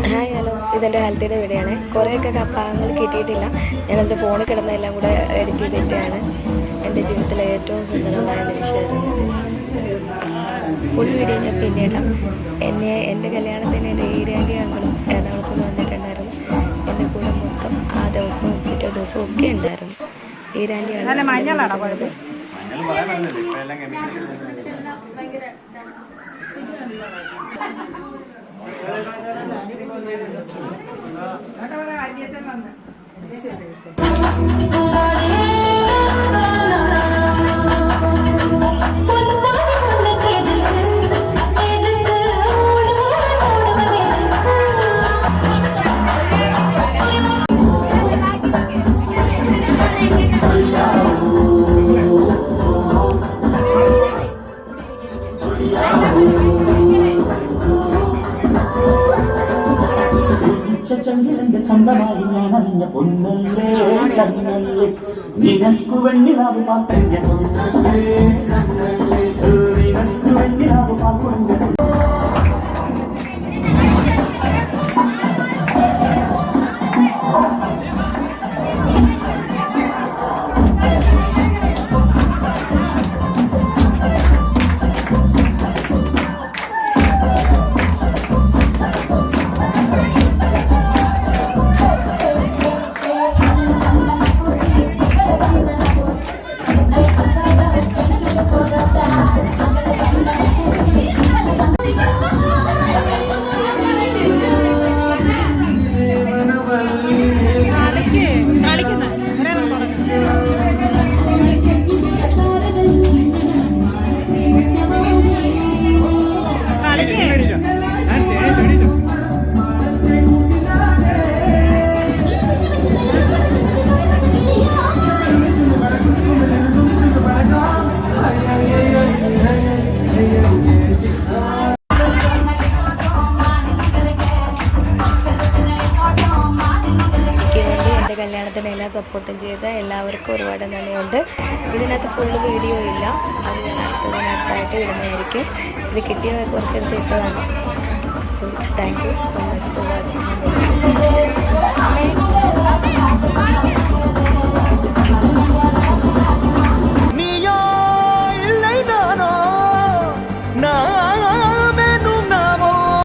Hi hello, ഇതെൻ്റെ ഹെൽത്തിയുടെ video ആണ്. കുറേയൊക്കെ ഭാഗങ്ങൾ കിട്ടിയിട്ടില്ല. ഞാൻ എൻ്റെ ഫോണിൽ കിടന്നെല്ലാം കൂടെ എഡിറ്റ് ചെയ്തിട്ടാണ് എൻ്റെ ജീവിതത്തിലെ ഏറ്റവും സുന്ദരമായ നിമിഷമായിരുന്നു. ഫുൾ വീഡിയോ ഞാൻ പിന്നീടാം. എൻ്റെ കല്യാണത്തിന് എൻ്റെ ഈരാൻ്റെ അങ്ങളും എറണാകുളത്ത് നിന്ന് വന്നിട്ടുണ്ടായിരുന്നു. എൻ്റെ കൂടെ മൊത്തം ആ ദിവസവും പിറ്റേ ദിവസവും ഒക്കെ ഉണ്ടായിരുന്നു. ഈരാൻ്റെ ആണ് സ്വന്തമായി ഞാൻ അറിഞ്ഞ പൊന്നല്ലേ കണ്ണല്ലേ നിനക്കു വെണ്ണിലാവ് പാത്രഞ്ഞ നിനക്കു വെണ്ണിലാവ് പാത്രഞ്ഞ കല്യാണത്തിന് എല്ലാം സപ്പോർട്ടും ചെയ്ത് എല്ലാവർക്കും ഒരുപാട് നന്ദിയുണ്ട്. ഇതിനകത്ത് ഫുള്ള് വീഡിയോ ഇല്ല, അത് ഞാൻ അടുത്തതിനകത്തായിട്ട് ഇടുന്നതായിരിക്കും. ഇത് കിട്ടിയ കുറച്ചെടുത്ത് ഇട്ടതാണ്. Thank you so much for watching.